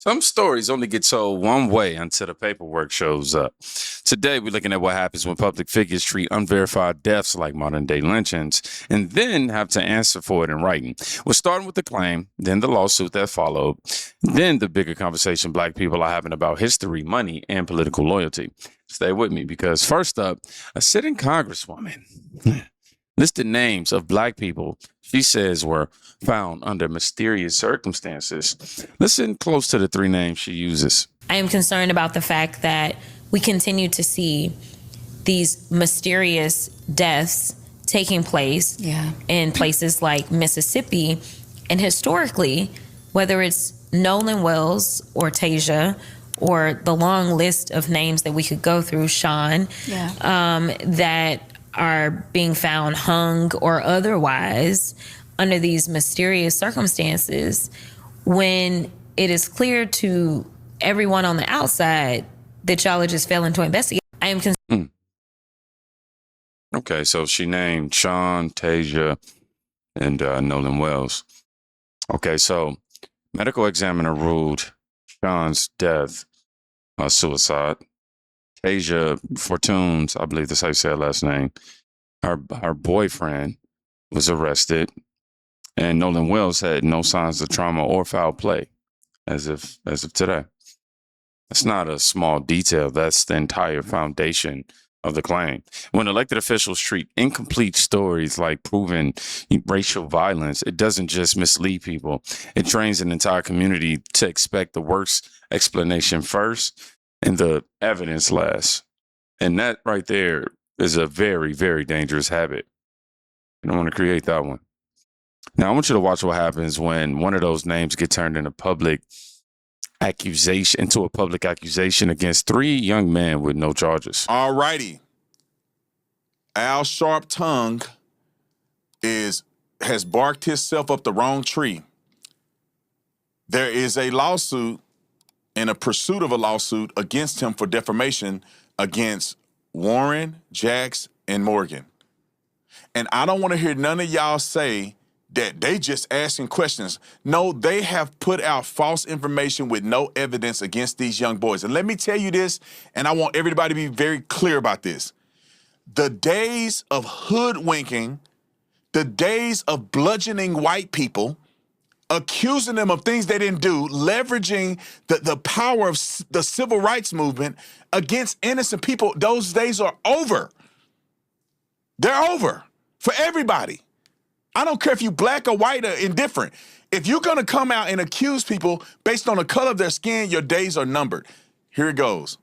Some stories only get told one way until the paperwork shows up. Today, we're looking at what happens when public figures treat unverified deaths like modern day lynchings and then have to answer for it in writing. We're starting with the claim, then the lawsuit that followed, then the bigger conversation Black people are having about history, money, and political loyalty. Stay with me because first up, a sitting congresswoman listed names of Black people she says were found under mysterious circumstances. Listen close to the three names she uses. I am concerned about the fact that we continue to see these mysterious deaths taking place in places like Mississippi. And historically, whether it's Nolan Wells or Tasia or the long list of names that we could go through, Sean, that are being found hung or otherwise under these mysterious circumstances, when it is clear to everyone on the outside that y'all are just failing to investigate. I am concerned. Okay, so she named Sean, Tasia, and Nolan Wells. Okay, so medical examiner ruled Sean's death suicide. Tasia Fortunes, I believe that's how you say her last name, her boyfriend was arrested, and Nolan Wells had no signs of trauma or foul play as of today. That's not a small detail. That's the entire foundation of the claim. When elected officials treat incomplete stories like proven racial violence, it doesn't just mislead people. It trains an entire community to expect the worst explanation first and the evidence last. And that right there is a very, very dangerous habit. You don't want to create that one. Now, I want you to watch what happens when one of those names get turned into a public accusation against three young men with no charges. All righty. Al Sharpton has barked himself up the wrong tree. There is a lawsuit in a pursuit of a lawsuit against him for defamation against Warren, Jax, and Morgan. And I don't want to hear none of y'all say that they just asking questions. No, they have put out false information with no evidence against these young boys. And let me tell you this, and I want everybody to be very clear about this. The days of hoodwinking, the days of bludgeoning white people, accusing them of things they didn't do, leveraging the power of the civil rights movement against innocent people, those days are over. They're over for everybody. I don't care if you black or white or indifferent. If you're going to come out and accuse people based on the color of their skin, your days are numbered. Here it goes.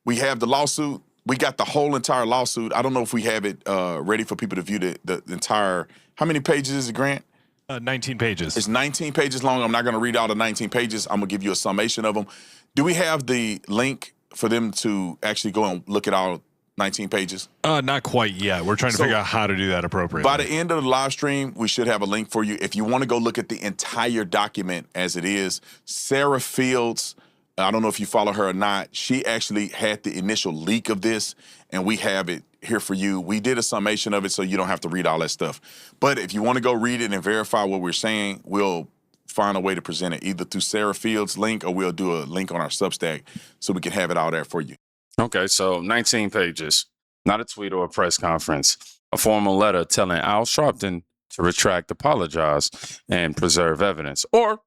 We have the lawsuit. We got the whole entire lawsuit. I don't know if we have it ready for people to view the entire. How many pages is it, Grant? 19 pages. It's 19 pages long. I'm not going to read all the 19 pages. I'm going to give you a summation of them. Do we have the link for them to actually go and look at all 19 pages? Not quite yet. We're trying to figure out how to do that appropriately. By the end of the live stream, we should have a link for you. If you want to go look at the entire document as it is, Sarah Fields, I don't know if you follow her or not, she actually had the initial leak of this, and we have it here for you. We did a summation of it so you don't have to read all that stuff. But if you want to go read it and verify what we're saying, we'll find a way to present it, either through Sarah Fields' link or we'll do a link on our Substack so we can have it all there for you. Okay, so 19 pages, not a tweet or a press conference, a formal letter telling Al Sharpton to retract, apologize, and preserve evidence, or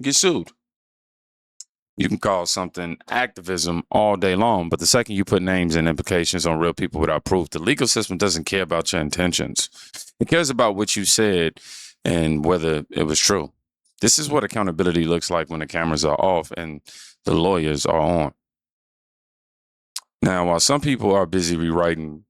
get sued. You can call something activism all day long, but the second you put names and implications on real people without proof, the legal system doesn't care about your intentions. It cares about what you said and whether it was true. This is what accountability looks like when the cameras are off and the lawyers are on. Now, while some people are busy rewriting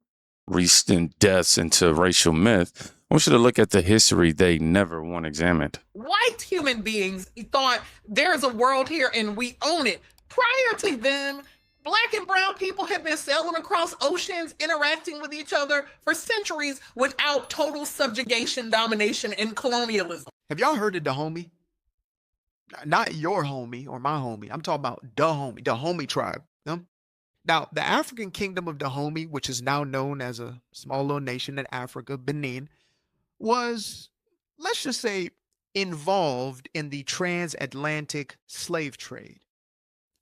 recent deaths into racial myth, I want you to look at the history they never want examined. White human beings thought there's a world here and we own it. Prior to them, Black and brown people have been sailing across oceans, interacting with each other for centuries without total subjugation, domination, and colonialism. Have y'all heard of Dahomey? Not your homie or my homie. I'm talking about Dahomey, the Dahomey tribe. Now, the African kingdom of Dahomey, which is now known as a small little nation in Africa, Benin, was, let's just say, involved in the transatlantic slave trade.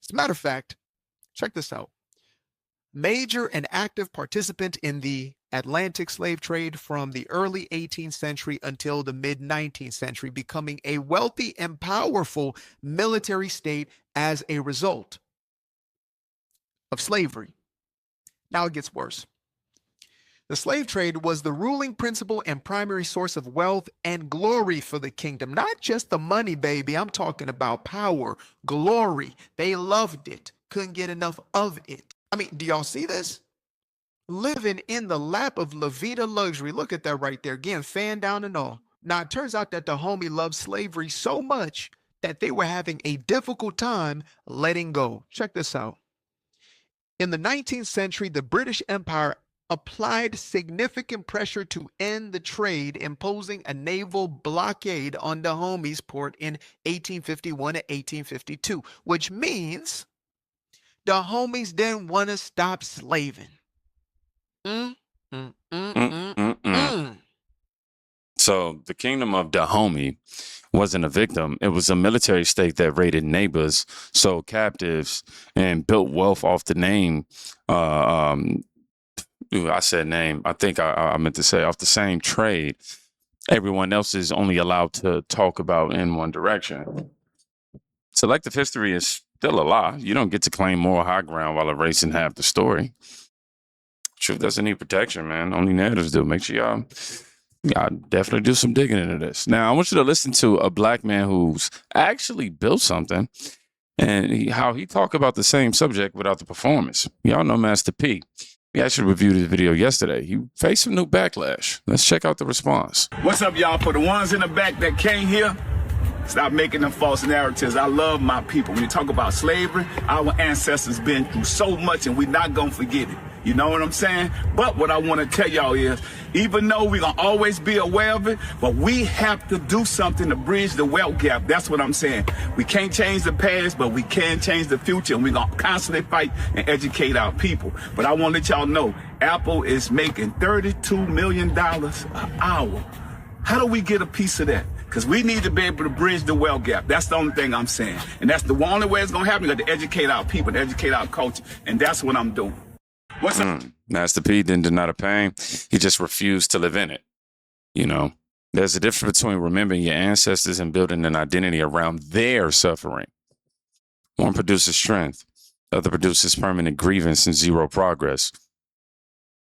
As a matter of fact, check this out. Major and active participant in the Atlantic slave trade from the early 18th century until the mid 19th century, becoming a wealthy and powerful military state as a result of slavery. Now it gets worse. The slave trade was the ruling principle and primary source of wealth and glory for the kingdom. Not just the money, baby. I'm talking about power, glory. They loved it, couldn't get enough of it. I mean, do y'all see this? Living in the lap of La Vida luxury. Look at that right there. Again, fan down and all. Now, it turns out that Dahomey loved slavery so much that they were having a difficult time letting go. Check this out. In the 19th century, the British Empire applied significant pressure to end the trade, imposing a naval blockade on Dahomey's port in 1851 and 1852, which means Dahomeys didn't want to stop slaving. So the kingdom of Dahomey wasn't a victim. It was a military state that raided neighbors, sold captives, and built wealth off the name. I said name. I think I meant to say off the same trade. Everyone else is only allowed to talk about in one direction. Selective history is still a lie. You don't get to claim moral high ground while erasing half the story. Truth doesn't need protection, man. Only narratives do. Make sure y'all definitely do some digging into this. Now, I want you to listen to a black man who's actually built something and how he talked about the same subject without the performance. Y'all know Master P. He actually reviewed his video yesterday. He faced some new backlash. Let's check out the response. What's up, y'all? For the ones in the back that came here, stop making them false narratives. I love my people. When you talk about slavery, our ancestors been through so much and we're not going to forget it. You know what I'm saying? But what I want to tell y'all is, even though we're going to always be aware of it, but we have to do something to bridge the wealth gap. That's what I'm saying. We can't change the past, but we can change the future. And we're going to constantly fight and educate our people. But I want to let y'all know, Apple is making $32 million an hour. How do we get a piece of that? Because we need to be able to bridge the wealth gap. That's the only thing I'm saying. And that's the only way it's going to happen. We got to educate our people, to educate our culture. And that's what I'm doing. What's up? Master P didn't deny the pain. He just refused to live in it. You know, there's a difference between remembering your ancestors and building an identity around their suffering. One produces strength. The other produces permanent grievance and zero progress.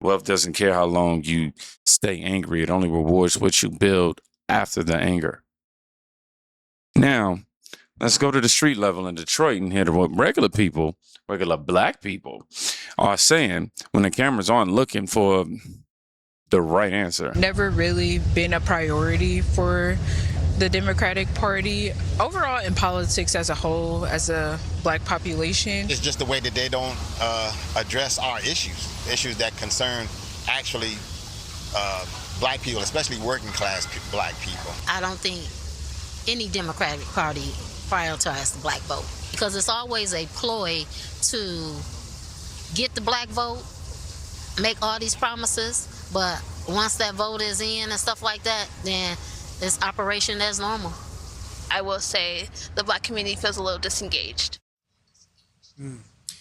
Wealth doesn't care how long you stay angry. It only rewards what you build after the anger. Now, let's go to the street level in Detroit and hear what regular people, regular black people, are saying when the cameras aren't looking for the right answer. Never really been a priority for the Democratic Party. Overall, in politics as a whole, as a black population, it's just the way that they don't address our issues that concern actually black people, especially working class black people. I don't think any Democratic Party prioritizes the black vote, because it's always a ploy to get the black vote, make all these promises, but once that vote is in and stuff like that, then it's operation as normal. I will say the black community feels a little disengaged.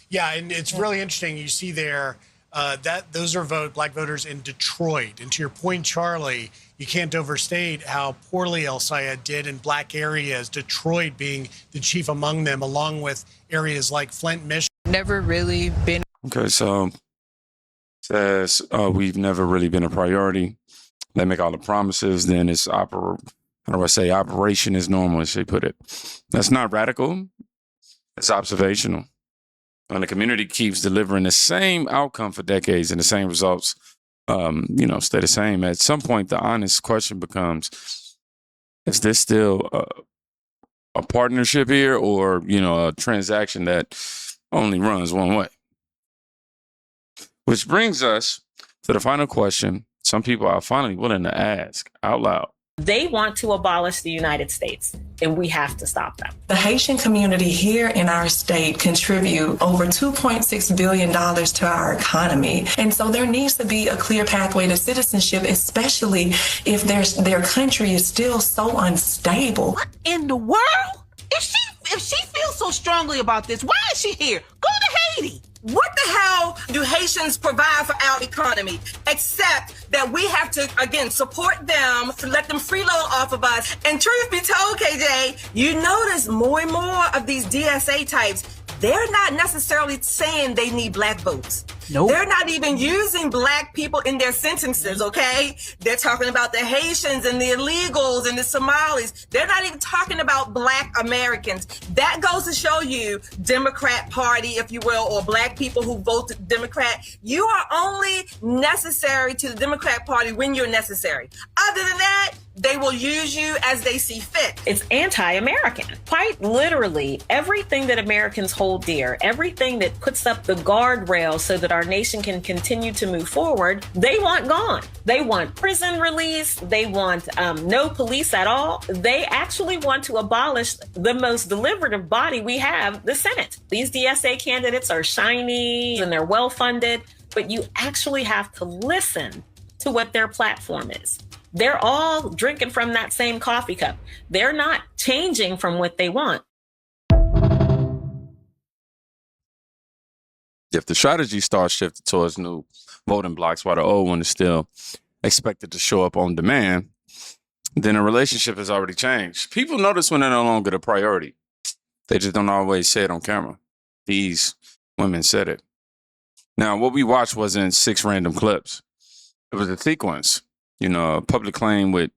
Yeah, and it's really interesting. You see there that those are black voters in Detroit. And to your point, Charlie, you can't overstate how poorly El Sayed did in black areas, Detroit being the chief among them, along with areas like Flint, Michigan. Never really been. Okay, so says we've never really been a priority. They make all the promises, then it's operation is normal, as they put it. That's not radical. It's observational. When the community keeps delivering the same outcome for decades and the same results, stay the same, at some point the honest question becomes, is this still a partnership here, or, a transaction that only runs one way? Which brings us to the final question some people are finally willing to ask out loud. They want to abolish the United States, and we have to stop them. The Haitian community here in our state contribute over $2.6 billion to our economy. And so there needs to be a clear pathway to citizenship, especially if their country is still so unstable. What in the world? If she feels so strongly about this, why is she here? Go to Haiti. What the hell do Haitians provide for our economy, except that we have to, again, support them, to let them freeload off of us? And truth be told, KJ, you notice more and more of these DSA types, they're not necessarily saying they need black votes. Nope. They're not even using black people in their sentences, okay? They're talking about the Haitians and the illegals and the Somalis. They're not even talking about black Americans. That goes to show you, Democrat Party, if you will, or black people who vote Democrat, you are only necessary to the Democrat Party when you're necessary. Other than that, they will use you as they see fit. It's anti-American. Quite literally, everything that Americans hold dear, everything that puts up the guardrails so that our nation can continue to move forward, they want gone. They want prison release. They want no police at all. They actually want to abolish the most deliberative body we have, the Senate. These DSA candidates are shiny and they're well-funded, but you actually have to listen to what their platform is. They're all drinking from that same coffee cup. They're not changing from what they want. If the strategy starts shifting towards new voting blocks while the old one is still expected to show up on demand, then a relationship has already changed. People notice when they're no longer the priority. They just don't always say it on camera. These women said it. Now, what we watched wasn't 6 random clips. It was a sequence. You know, a public claim with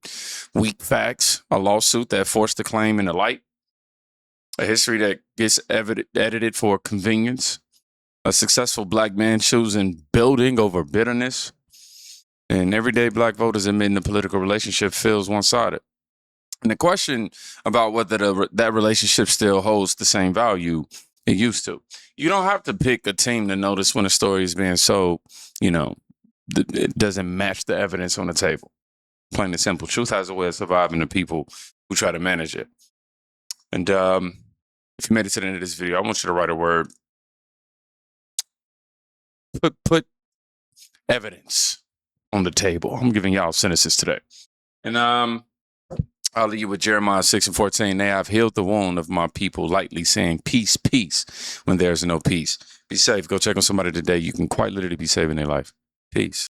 weak facts, a lawsuit that forced the claim into light, a history that gets edited for convenience, a successful black man choosing building over bitterness, and everyday black voters admitting the political relationship feels one-sided. And the question about whether that relationship still holds the same value it used to. You don't have to pick a team to notice when a story is being sold, you know, it doesn't match the evidence on the table. Plain and simple. Truth has a way of surviving the people who try to manage it. And if you made it to the end of this video, I want you to write a word. Put evidence on the table. I'm giving y'all sentences today. And I'll leave you with Jeremiah 6:14. They have healed the wound of my people, lightly saying, peace, peace, when there's no peace. Be safe. Go check on somebody today. You can quite literally be saving their life. Peace.